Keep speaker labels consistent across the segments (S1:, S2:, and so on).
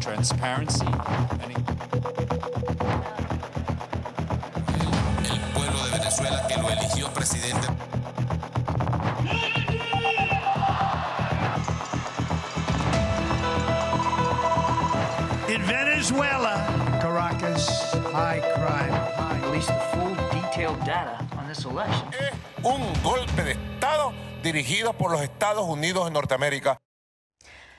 S1: transparency.
S2: El pueblo de Venezuela que lo eligió presidente.
S3: In Venezuela, Caracas, high crime.
S4: Release the full detailed data on this election.
S5: Es un golpe de Estado dirigido por los Estados Unidos de Norteamérica.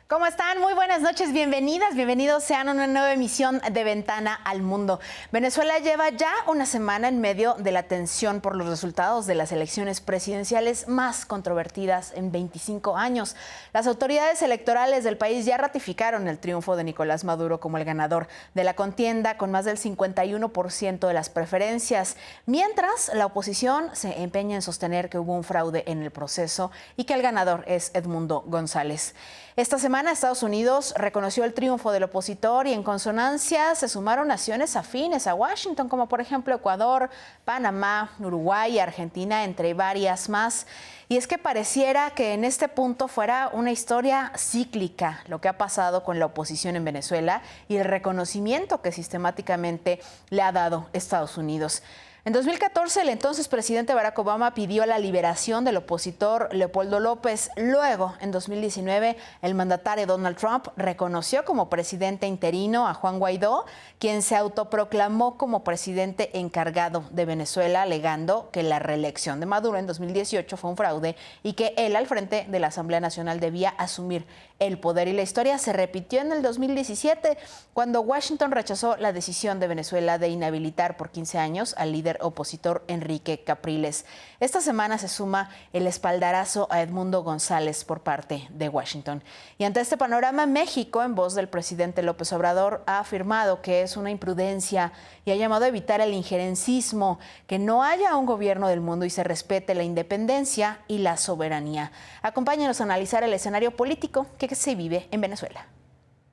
S6: ¿Cómo están? Muy buenas noches, bienvenidos sean a una nueva emisión de Ventana al Mundo. Venezuela lleva ya una semana en medio de la tensión por los resultados de las elecciones presidenciales más controvertidas en 25 años. Las autoridades electorales del país ya ratificaron el triunfo de Nicolás Maduro como el ganador de la contienda con más del 51% de las preferencias, mientras la oposición se empeña en sostener que hubo un fraude en el proceso y que el ganador es Edmundo González. Esta semana Estados Unidos reconoció el triunfo del opositor y en consonancia se sumaron naciones afines a Washington, como por ejemplo Ecuador, Panamá, Uruguay y Argentina, entre varias más. Y es que pareciera que en este punto fuera una historia cíclica lo que ha pasado con la oposición en Venezuela y el reconocimiento que sistemáticamente le ha dado Estados Unidos. En 2014, el entonces presidente Barack Obama pidió la liberación del opositor Leopoldo López. Luego, en 2019, el mandatario Donald Trump reconoció como presidente interino a Juan Guaidó, quien se autoproclamó como presidente encargado de Venezuela, alegando que la reelección de Maduro en 2018 fue un fraude y que él, al frente de la Asamblea Nacional, debía asumir el poder. Y la historia se repitió en el 2017, cuando Washington rechazó la decisión de Venezuela de inhabilitar por 15 años al líder opositor Enrique Capriles. Esta semana se suma el espaldarazo a Edmundo González por parte de Washington. Y ante este panorama, México, en voz del presidente López Obrador, ha afirmado que es una imprudencia y ha llamado a evitar el injerencismo, que no haya un gobierno del mundo y se respete la independencia y la soberanía. Acompáñenos a analizar el escenario político que se vive en Venezuela.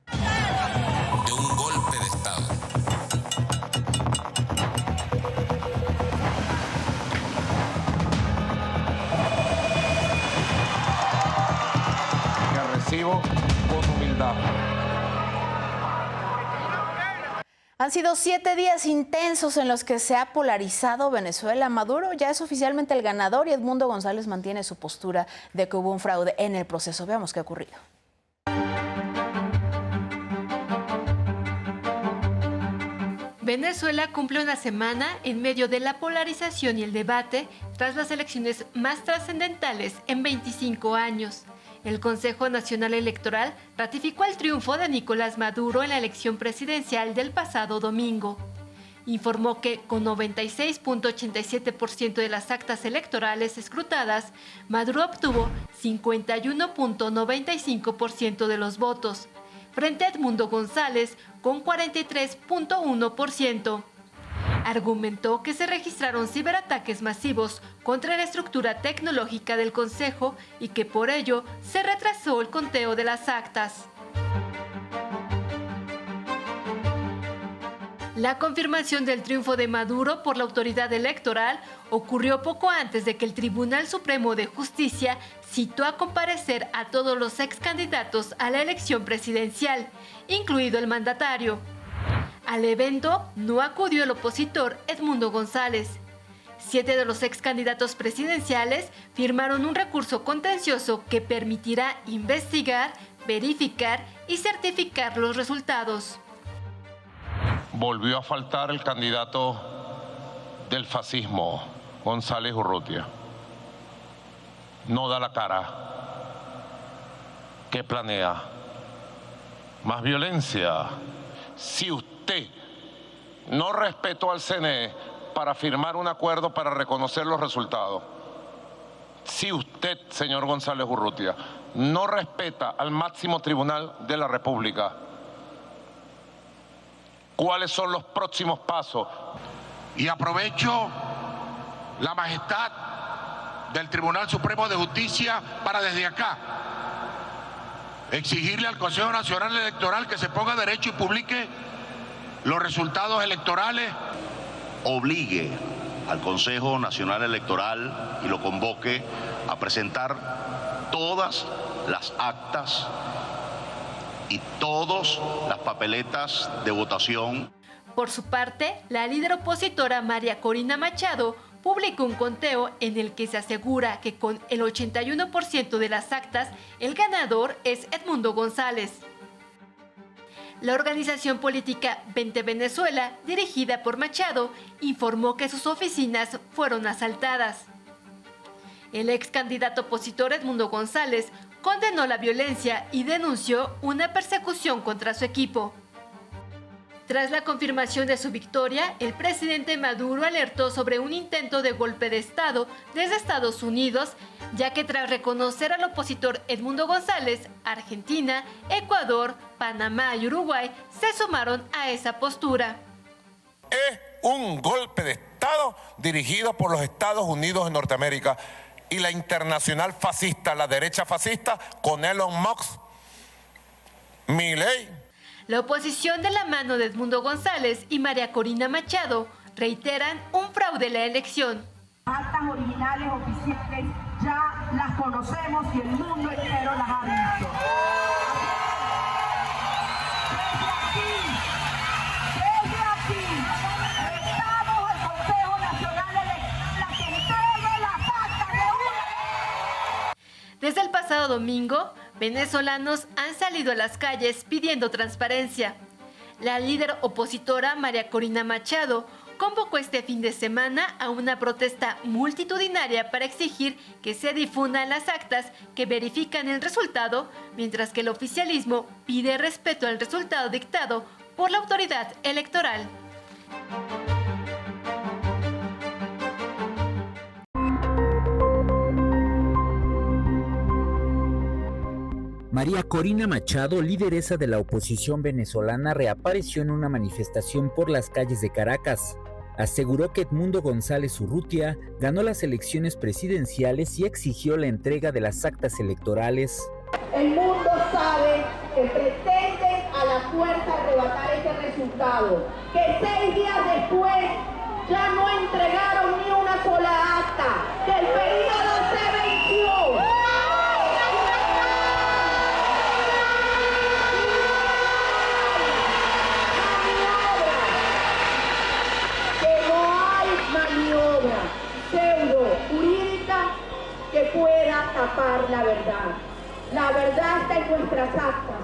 S2: De un golpe de Estado.
S5: Que recibo con humildad.
S6: Han sido 7 días intensos en los que se ha polarizado Venezuela. Maduro ya es oficialmente el ganador y Edmundo González mantiene su postura de que hubo un fraude en el proceso. Veamos qué ha ocurrido.
S7: Venezuela cumple una semana en medio de la polarización y el debate tras las elecciones más trascendentales en 25 años. El Consejo Nacional Electoral ratificó el triunfo de Nicolás Maduro en la elección presidencial del pasado domingo. Informó que con 96.87% de las actas electorales escrutadas, Maduro obtuvo 51.95% de los votos, frente a Edmundo González con 43.1%. Argumentó que se registraron ciberataques masivos contra la estructura tecnológica del Consejo y que por ello se retrasó el conteo de las actas. La confirmación del triunfo de Maduro por la autoridad electoral ocurrió poco antes de que el Tribunal Supremo de Justicia citó a comparecer a todos los excandidatos a la elección presidencial, incluido el mandatario. Al evento no acudió el opositor Edmundo González. 7 de los excandidatos presidenciales firmaron un recurso contencioso que permitirá investigar, verificar y certificar los resultados.
S5: Volvió a faltar el candidato del fascismo, González Urrutia. No da la cara. ¿Qué planea? ¿Más violencia? Si usted no respetó al CNE para firmar un acuerdo para reconocer los resultados, si usted, señor González Urrutia, no respeta al máximo tribunal de la República, ¿cuáles son los próximos pasos?
S8: Y aprovecho la majestad del Tribunal Supremo de Justicia para desde acá exigirle al Consejo Nacional Electoral que se ponga derecho y publique los resultados electorales.
S9: Obligue al Consejo Nacional Electoral y lo convoque a presentar todas las actas y todas las papeletas de votación.
S7: Por su parte, la líder opositora María Corina Machado publicó un conteo en el que se asegura que con el 81% de las actas, el ganador es Edmundo González. La organización política Vente Venezuela, dirigida por Machado, informó que sus oficinas fueron asaltadas. El ex candidato opositor Edmundo González condenó la violencia y denunció una persecución contra su equipo. Tras la confirmación de su victoria, el presidente Maduro alertó sobre un intento de golpe de Estado desde Estados Unidos, ya que tras reconocer al opositor Edmundo González, Argentina, Ecuador, Panamá y Uruguay se sumaron a esa postura.
S5: Es un golpe de Estado dirigido por los Estados Unidos de Norteamérica y la internacional fascista, la derecha fascista, con Elon Musk, Milei.
S7: La oposición de la mano de Edmundo González y María Corina Machado reiteran un fraude en la elección.
S1: Actas originales oficiales ya las conocemos y el mundo entero las ha visto. Desde aquí, estamos al Consejo Nacional Electoral a que entregue las actas de una.
S7: Desde el pasado domingo, venezolanos han salido a las calles pidiendo transparencia. La líder opositora María Corina Machado convocó este fin de semana a una protesta multitudinaria para exigir que se difundan las actas que verifican el resultado, mientras que el oficialismo pide respeto al resultado dictado por la autoridad electoral.
S10: María Corina Machado, lideresa de la oposición venezolana, reapareció en una manifestación por las calles de Caracas. Aseguró que Edmundo González Urrutia ganó las elecciones presidenciales y exigió la entrega de las actas electorales.
S1: El mundo sabe que pretenden a la fuerza arrebatar ese resultado, que 6 días después ya no entregaron ni una sola acta, que el periodo se venció. Que pueda tapar la verdad. La verdad está en nuestras actas.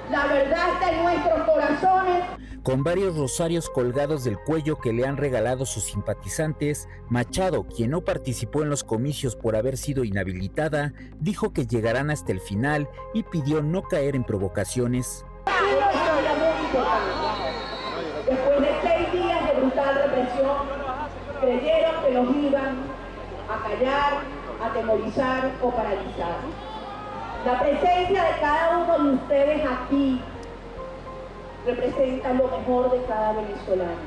S1: La verdad está en nuestros corazones.
S10: Con varios rosarios colgados del cuello que le han regalado sus simpatizantes, Machado, quien no participó en los comicios por haber sido inhabilitada, dijo que llegarán hasta el final y pidió no caer en provocaciones.
S1: Después de 6 días de brutal represión, creyeron que los iban a callar, atemorizar o paralizar. La presencia de cada uno de ustedes aquí representa lo mejor de cada venezolano.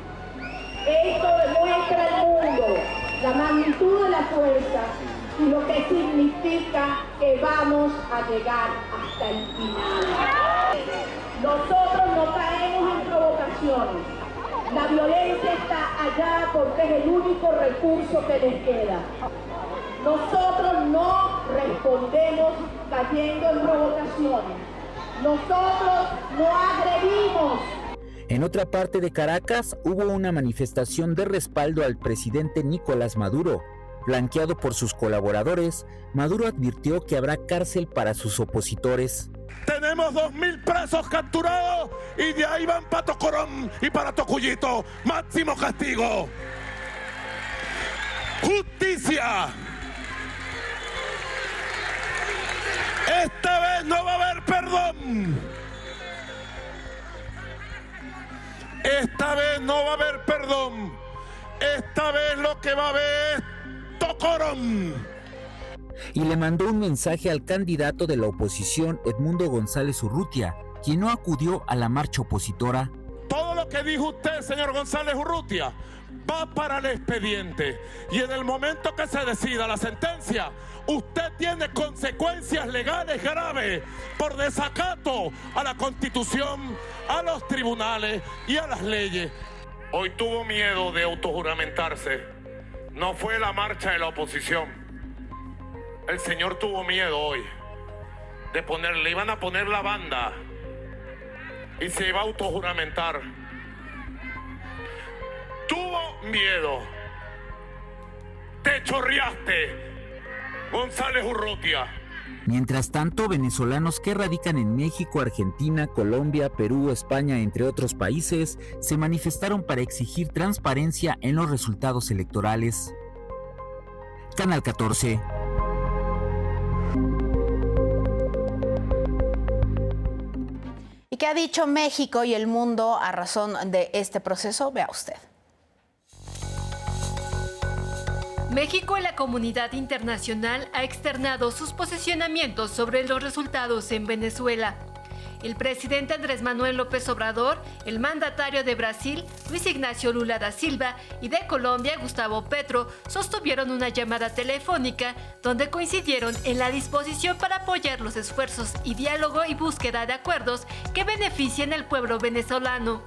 S1: Esto demuestra al mundo la magnitud de la fuerza y lo que significa que vamos a llegar hasta el final. Nosotros no caemos en provocaciones. La violencia está allá porque es el único recurso que les queda. Nosotros no respondemos cayendo en provocaciones. Nosotros no agredimos.
S10: En otra parte de Caracas hubo una manifestación de respaldo al presidente Nicolás Maduro. Flanqueado por sus colaboradores, Maduro advirtió que habrá cárcel para sus opositores.
S5: Tenemos 2.000 presos capturados y de ahí van para Tocorón y para Tocuyito. Máximo castigo. Justicia. Esta vez no va a haber perdón. Esta vez no va a haber perdón. Esta vez lo que va a haber es Tocorón.
S10: Y le mandó un mensaje al candidato de la oposición, Edmundo González Urrutia, quien no acudió a la marcha opositora.
S5: Todo lo que dijo usted, señor González Urrutia, va para el expediente. Y en el momento que se decida la sentencia, usted tiene consecuencias legales graves por desacato a la Constitución, a los tribunales y a las leyes. Hoy tuvo miedo de autojuramentarse. No fue la marcha de la oposición. El señor tuvo miedo hoy de ponerle, iban a poner la banda y se va a autojuramentar. Tuvo miedo. Te chorreaste, González Urrutia.
S10: Mientras tanto, venezolanos que radican en México, Argentina, Colombia, Perú, España, entre otros países, se manifestaron para exigir transparencia en los resultados electorales. Canal 14.
S6: ¿Y qué ha dicho México y el mundo a razón de este proceso? Vea usted.
S7: México y la comunidad internacional ha externado sus posicionamientos sobre los resultados en Venezuela. El presidente Andrés Manuel López Obrador, el mandatario de Brasil, Luis Ignacio Lula da Silva, y de Colombia, Gustavo Petro, sostuvieron una llamada telefónica donde coincidieron en la disposición para apoyar los esfuerzos y diálogo y búsqueda de acuerdos que beneficien al pueblo venezolano.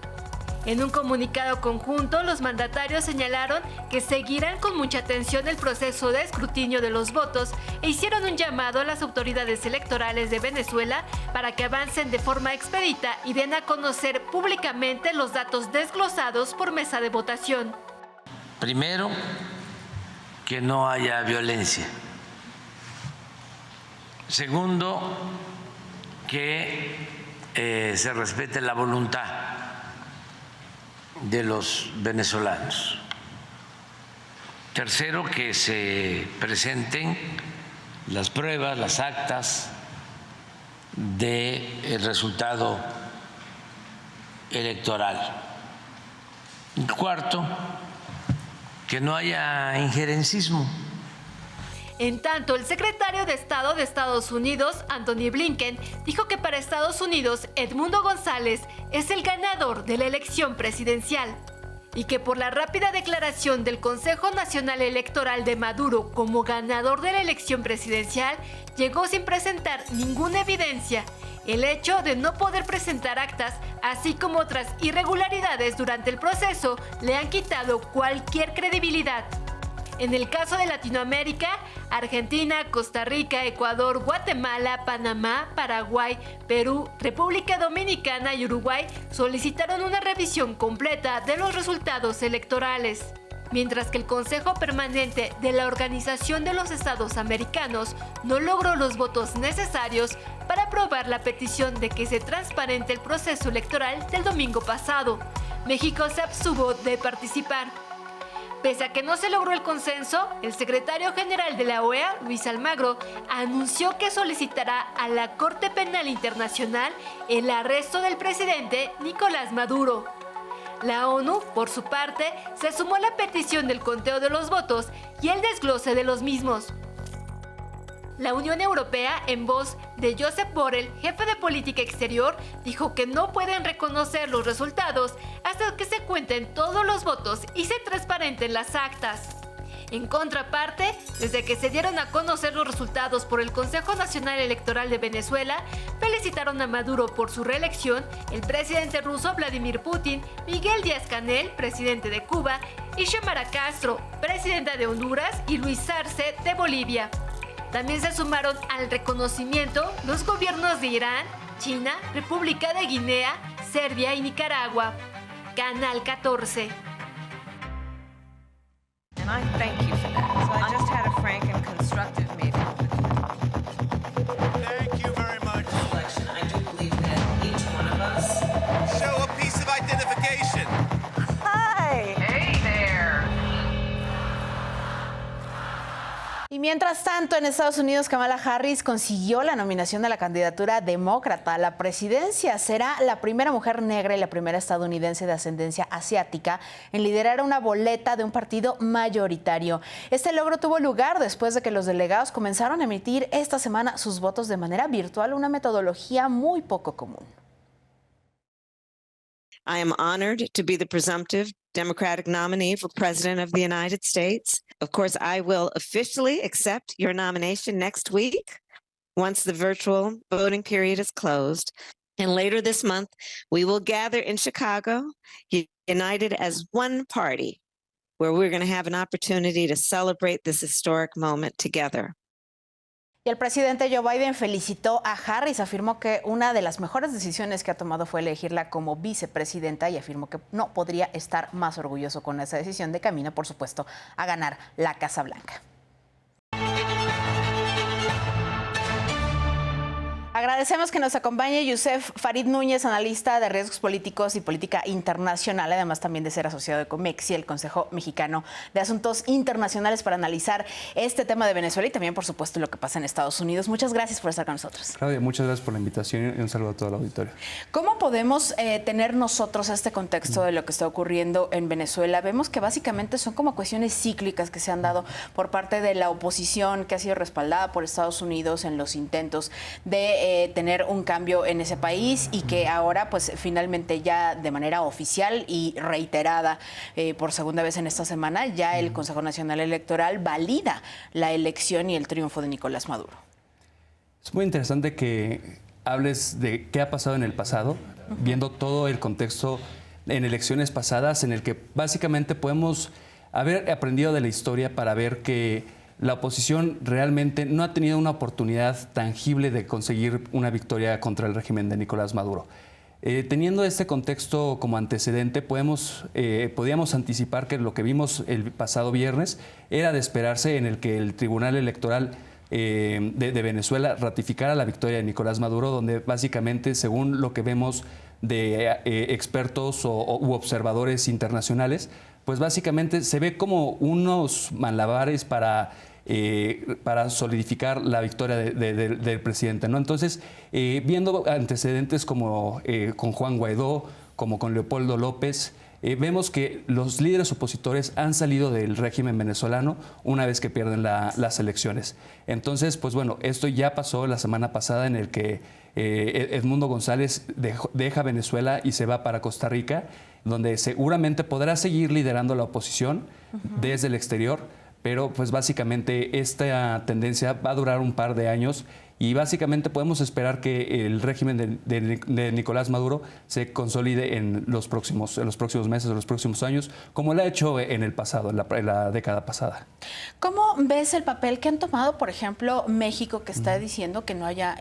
S7: En un comunicado conjunto, los mandatarios señalaron que seguirán con mucha atención el proceso de escrutinio de los votos e hicieron un llamado a las autoridades electorales de Venezuela para que avancen de forma expedita y den a conocer públicamente los datos desglosados por mesa de votación.
S11: Primero, que no haya violencia. Segundo, que se respete la voluntad de los venezolanos. Tercero, que se presenten las pruebas, las actas del resultado electoral. Y cuarto, que no haya injerencismo.
S7: En tanto, el secretario de Estado de Estados Unidos, Anthony Blinken, dijo que para Estados Unidos, Edmundo González es el ganador de la elección presidencial y que por la rápida declaración del Consejo Nacional Electoral de Maduro como ganador de la elección presidencial, llegó sin presentar ninguna evidencia. El hecho de no poder presentar actas, así como otras irregularidades durante el proceso, le han quitado cualquier credibilidad. En el caso de Latinoamérica, Argentina, Costa Rica, Ecuador, Guatemala, Panamá, Paraguay, Perú, República Dominicana y Uruguay solicitaron una revisión completa de los resultados electorales. Mientras que el Consejo Permanente de la Organización de los Estados Americanos no logró los votos necesarios para aprobar la petición de que se transparente el proceso electoral del domingo pasado. México se abstuvo de participar. Pese a que no se logró el consenso, el secretario general de la OEA, Luis Almagro, anunció que solicitará a la Corte Penal Internacional el arresto del presidente Nicolás Maduro. La ONU, por su parte, se sumó a la petición del conteo de los votos y el desglose de los mismos. La Unión Europea, en voz de Josep Borrell, jefe de política exterior, dijo que no pueden reconocer los resultados hasta que se cuenten todos los votos y se transparenten las actas. En contraparte, desde que se dieron a conocer los resultados por el Consejo Nacional Electoral de Venezuela, felicitaron a Maduro por su reelección el presidente ruso Vladimir Putin, Miguel Díaz-Canel, presidente de Cuba, y Xiomara Castro, presidenta de Honduras, y Luis Arce, de Bolivia. También se sumaron al reconocimiento los gobiernos de Irán, China, República de Guinea, Serbia y Nicaragua. Canal 14.
S12: And I thank you for that. So I just had a frank and constructive meeting.
S3: Thank you very much.
S12: I do believe that each one of us
S3: Show a piece of identification.
S12: Hi. Hey there.
S6: Y mientras tanto, en Estados Unidos, Kamala Harris consiguió la nominación de la candidatura demócrata a la presidencia. Será la primera mujer negra y la primera estadounidense de ascendencia asiática en liderar una boleta de un partido mayoritario. Este logro tuvo lugar después de que los delegados comenzaron a emitir esta semana sus votos de manera virtual, una metodología muy poco común.
S13: I am honored to be the presumptive Democratic nominee for President of the United States. Of course, I will officially accept your nomination next week once the virtual voting period is closed. And later this month, we will gather in Chicago, united as one party, where we're going to have an opportunity to celebrate this historic moment together.
S6: Y el presidente Joe Biden felicitó a Harris, afirmó que una de las mejores decisiones que ha tomado fue elegirla como vicepresidenta y afirmó que no podría estar más orgulloso con esa decisión de camino, por supuesto, a ganar la Casa Blanca. Agradecemos que nos acompañe Youssef Farid Núñez, analista de riesgos políticos y política internacional, además también de ser asociado de COMEXI, el Consejo Mexicano de Asuntos Internacionales, para analizar este tema de Venezuela y también, por supuesto, lo que pasa en Estados Unidos. Muchas gracias por estar con nosotros.
S14: Claudia, muchas gracias por la invitación y un saludo a todo el auditorio.
S6: ¿Cómo podemos tener nosotros este contexto de lo que está ocurriendo en Venezuela? Vemos que básicamente son como cuestiones cíclicas que se han dado por parte de la oposición, que ha sido respaldada por Estados Unidos en los intentos de tener un cambio en ese país y que ahora pues finalmente ya de manera oficial y reiterada por segunda vez en esta semana ya el Consejo Nacional Electoral valida la elección y el triunfo de Nicolás Maduro.
S14: Es muy interesante que hables de qué ha pasado en el pasado, viendo todo el contexto en elecciones pasadas en el que básicamente podemos haber aprendido de la historia para ver que la oposición realmente no ha tenido una oportunidad tangible de conseguir una victoria contra el régimen de Nicolás Maduro. Teniendo este contexto como antecedente, podíamos anticipar que lo que vimos el pasado viernes era de esperarse, en el que el Tribunal Electoral de Venezuela ratificara la victoria de Nicolás Maduro, donde básicamente, según lo que vemos de expertos u observadores internacionales, pues básicamente se ve como unos malabares para solidificar la victoria del presidente, ¿no? Entonces, viendo antecedentes como con Juan Guaidó, como con Leopoldo López, vemos que los líderes opositores han salido del régimen venezolano una vez que pierden las elecciones. Entonces, pues bueno, esto ya pasó la semana pasada, en el que Edmundo González deja Venezuela y se va para Costa Rica, donde seguramente podrá seguir liderando la oposición desde el exterior, pero pues básicamente esta tendencia va a durar un par de años y básicamente podemos esperar que el régimen de Nicolás Maduro se consolide en los próximos meses o los próximos años, como lo ha hecho en el pasado, en la década pasada.
S6: ¿Cómo ves el papel que han tomado, por ejemplo, México, que está diciendo que no haya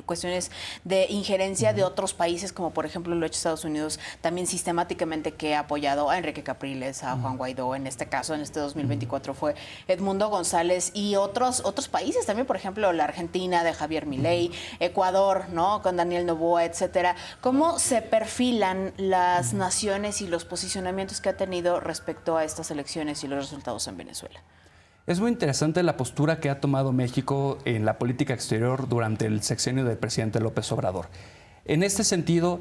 S6: cuestiones de injerencia de otros países, como por ejemplo lo ha hecho Estados Unidos, también sistemáticamente, que ha apoyado a Enrique Capriles, a Juan Guaidó, en este caso, en este 2024 fue Edmundo González, y otros países también, por ejemplo, la Argentina de Javier Milei, Ecuador, ¿no?, con Daniel Noboa, etcétera? ¿Cómo se perfilan las naciones y los posicionamientos que ha tenido respecto a estas elecciones y los resultados en Venezuela?
S14: Es muy interesante la postura que ha tomado México en la política exterior durante el sexenio del presidente López Obrador. En este sentido,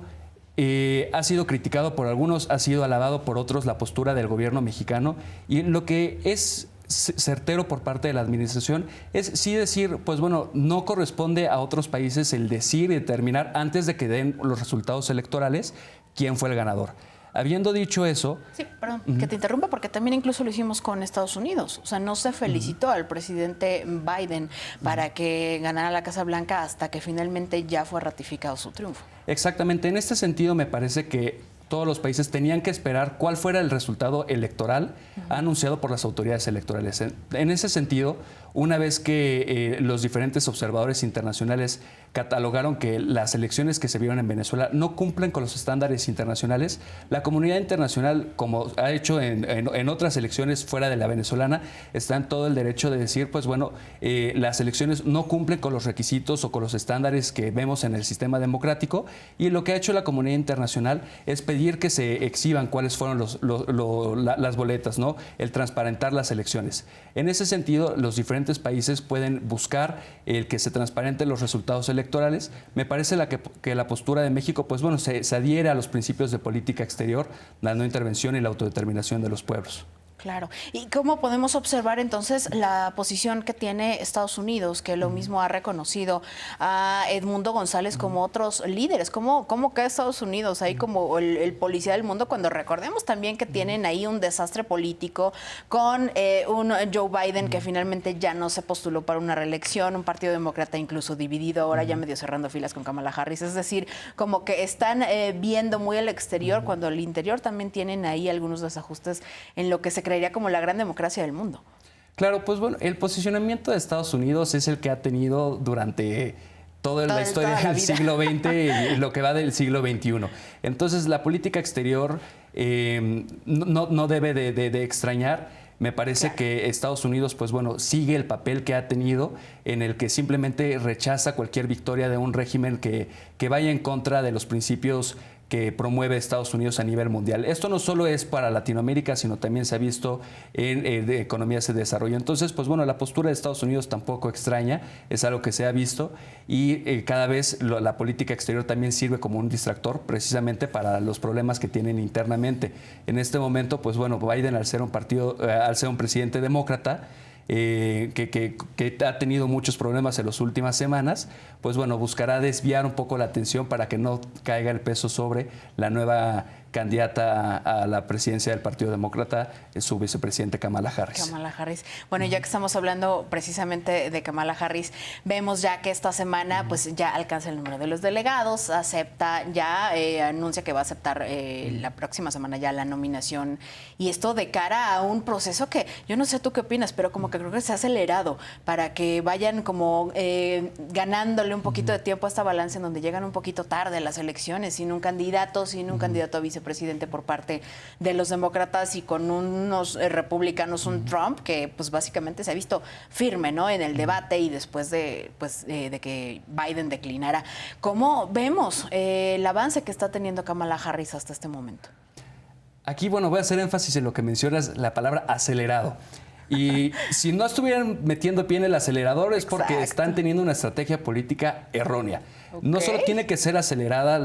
S14: ha sido criticado por algunos, ha sido alabado por otros la postura del gobierno mexicano, y lo que es certero por parte de la administración es sí decir, pues bueno, no corresponde a otros países el decir y determinar antes de que den los resultados electorales quién fue el ganador. Habiendo dicho eso...
S6: Sí, perdón, que te interrumpa, porque también incluso lo hicimos con Estados Unidos. O sea, no se felicitó al presidente Biden para que ganara la Casa Blanca hasta que finalmente ya fue ratificado su triunfo.
S14: Exactamente. En este sentido, me parece que todos los países tenían que esperar cuál fuera el resultado electoral anunciado por las autoridades electorales. En ese sentido, una vez que los diferentes observadores internacionales catalogaron que las elecciones que se vieron en Venezuela no cumplen con los estándares internacionales, la comunidad internacional, como ha hecho en otras elecciones fuera de la venezolana, está en todo el derecho de decir, pues bueno, las elecciones no cumplen con los requisitos o con los estándares que vemos en el sistema democrático, y lo que ha hecho la comunidad internacional es pedir que se exhiban cuáles fueron las boletas, ¿no?, el transparentar las elecciones. En ese sentido, los diferentes países pueden buscar el que se transparenten los resultados electorales. Me parece que la postura de México, pues bueno, se adhiere a los principios de política exterior, la no intervención y la autodeterminación de los pueblos.
S6: Claro. ¿Y cómo podemos observar entonces la posición que tiene Estados Unidos, que lo mismo ha reconocido a Edmundo González como otros líderes? ¿Cómo queda Estados Unidos ahí como el policía del mundo, cuando recordemos también que tienen ahí un desastre político con un Joe Biden que finalmente ya no se postuló para una reelección, un partido demócrata incluso dividido, ahora ya medio cerrando filas con Kamala Harris? Es decir, como que están viendo muy al exterior, cuando al interior también tienen ahí algunos desajustes en lo que se creería como la gran democracia del mundo.
S14: Claro, pues bueno, el posicionamiento de Estados Unidos es el que ha tenido durante toda la historia del siglo XX y lo que va del siglo XXI. Entonces, la política exterior no debe de extrañar. Me parece que Estados Unidos, pues bueno, sigue el papel que ha tenido en el que simplemente rechaza cualquier victoria de un régimen que vaya en contra de los principios que promueve Estados Unidos a nivel mundial. Esto no solo es para Latinoamérica, sino también se ha visto en economías de desarrollo. Entonces, pues bueno, la postura de Estados Unidos tampoco extraña, es algo que se ha visto y cada vez la política exterior también sirve como un distractor precisamente para los problemas que tienen internamente. En este momento, pues bueno, Biden al ser un presidente demócrata, que ha tenido muchos problemas en las últimas semanas, pues bueno, buscará desviar un poco la atención para que no caiga el peso sobre la nueva candidata a la presidencia del Partido Demócrata, su vicepresidente Kamala Harris.
S6: Kamala Harris. Bueno, ya que estamos hablando precisamente de Kamala Harris, vemos ya que esta semana pues ya alcanza el número de los delegados, anuncia que va a aceptar la próxima semana ya la nominación, y esto de cara a un proceso que yo no sé tú qué opinas, pero como que creo que se ha acelerado para que vayan como ganándole un poquito de tiempo a esta balanza en donde llegan un poquito tarde las elecciones, sin un candidato a vicepresidente por parte de los demócratas y con unos republicanos, un Trump que pues básicamente se ha visto firme, ¿no?, en el debate y después de que Biden declinara. ¿Cómo vemos el avance que está teniendo Kamala Harris hasta este momento?
S14: Aquí, bueno, voy a hacer énfasis en lo que mencionas, la palabra acelerado. Y si no estuvieran metiendo pie en el acelerador es porque están teniendo una estrategia política errónea. Okay. No solo tiene que ser acelerada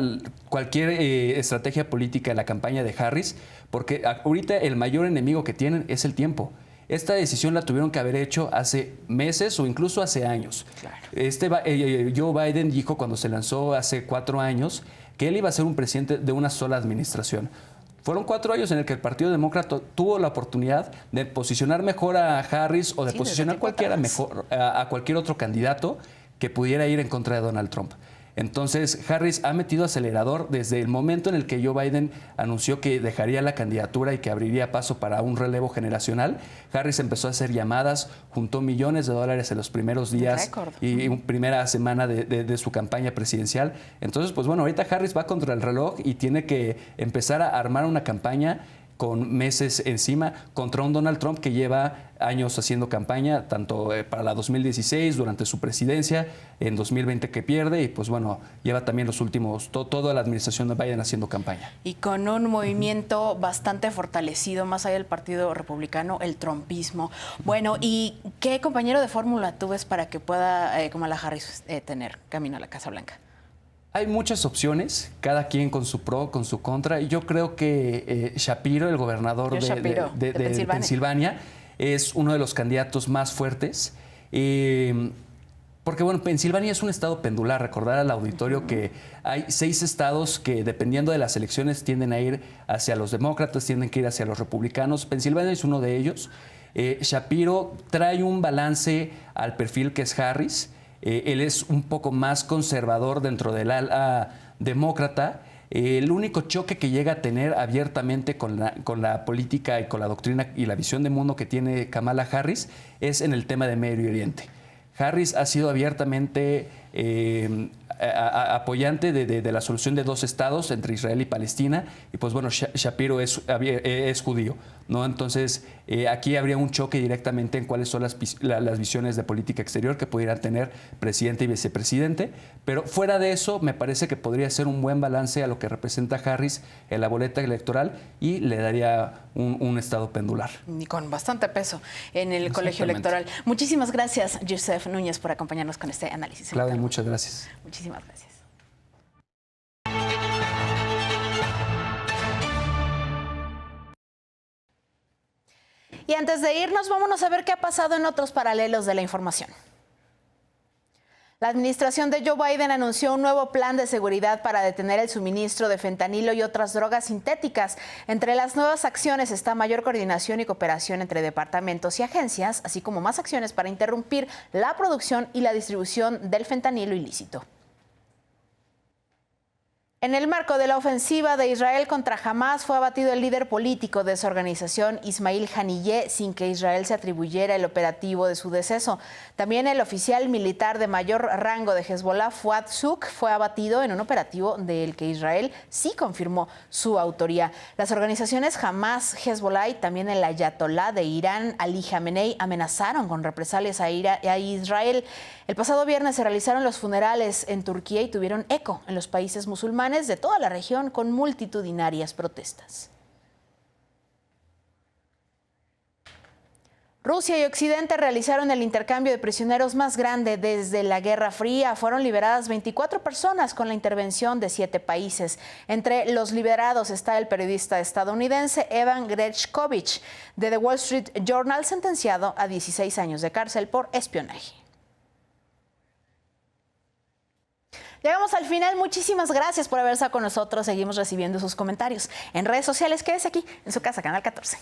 S14: cualquier estrategia política en la campaña de Harris, porque ahorita el mayor enemigo que tienen es el tiempo. Esta decisión la tuvieron que haber hecho hace meses o incluso hace años. Claro. Joe Biden dijo cuando se lanzó hace 4 años que él iba a ser un presidente de una sola administración. Fueron 4 años en el que el Partido Demócrata tuvo la oportunidad de posicionar mejor a Harris o de posicionar a cualquier otro candidato que pudiera ir en contra de Donald Trump. Entonces, Harris ha metido acelerador desde el momento en el que Joe Biden anunció que dejaría la candidatura y que abriría paso para un relevo generacional. Harris empezó a hacer llamadas, juntó millones de dólares en los primeros días y primera semana de su campaña presidencial. Entonces, pues bueno, ahorita Harris va contra el reloj y tiene que empezar a armar una campaña con meses encima contra un Donald Trump que lleva años haciendo campaña, tanto para la 2016, durante su presidencia, en 2020 que pierde, y pues bueno, lleva también los últimos, toda la administración de Biden haciendo campaña.
S6: Y con un movimiento bastante fortalecido, más allá del Partido Republicano, el trumpismo. Bueno, ¿y qué compañero de fórmula tú ves para que pueda Kamala Harris tener camino a la Casa Blanca?
S14: Hay muchas opciones, cada quien con su pro, con su contra, y yo creo que Shapiro, el gobernador de Pensilvania, es uno de los candidatos más fuertes, porque bueno, Pensilvania es un estado pendular. Recordar al auditorio que hay 6 estados que, dependiendo de las elecciones, tienden a ir hacia los demócratas, tienden que ir hacia los republicanos. Pensilvania es uno de ellos. Shapiro trae un balance al perfil que es Harris. Él es un poco más conservador dentro del ala demócrata. El único choque que llega a tener abiertamente con la política y con la doctrina y la visión de mundo que tiene Kamala Harris es en el tema de Medio Oriente. Harris ha sido abiertamente apoyante de la solución de 2 estados entre Israel y Palestina, y pues bueno, Shapiro es judío, ¿no? Entonces aquí habría un choque directamente en cuáles son las visiones de política exterior que pudieran tener presidente y vicepresidente, pero fuera de eso me parece que podría ser un buen balance a lo que representa Harris en la boleta electoral y le daría un estado pendular.
S6: Y con bastante peso en el colegio electoral. Muchísimas gracias, Yusef Núñez, por acompañarnos con este análisis.
S14: Claudia, muchas gracias.
S6: Muchísimas gracias. Y antes de irnos, vámonos a ver qué ha pasado en otros paralelos de la información. La administración de Joe Biden anunció un nuevo plan de seguridad para detener el suministro de fentanilo y otras drogas sintéticas. Entre las nuevas acciones está mayor coordinación y cooperación entre departamentos y agencias, así como más acciones para interrumpir la producción y la distribución del fentanilo ilícito. En el marco de la ofensiva de Israel contra Hamás, fue abatido el líder político de esa organización, Ismail Haniyeh, sin que Israel se atribuyera el operativo de su deceso. También el oficial militar de mayor rango de Hezbollah, Fuad Shukr, fue abatido en un operativo del que Israel sí confirmó su autoría. Las organizaciones Hamás, Hezbollah y también el ayatolá de Irán, Ali Khamenei, amenazaron con represalias a Israel. El pasado viernes se realizaron los funerales en Turquía y tuvieron eco en los países musulmanes de toda la región con multitudinarias protestas. Rusia y Occidente realizaron el intercambio de prisioneros más grande desde la Guerra Fría. Fueron liberadas 24 personas con la intervención de 7 países. Entre los liberados está el periodista estadounidense Evan Gershkovich, de The Wall Street Journal, sentenciado a 16 años de cárcel por espionaje. Llegamos al final. Muchísimas gracias por haber estado con nosotros. Seguimos recibiendo sus comentarios en redes sociales. Quédese aquí en su casa, Canal 14.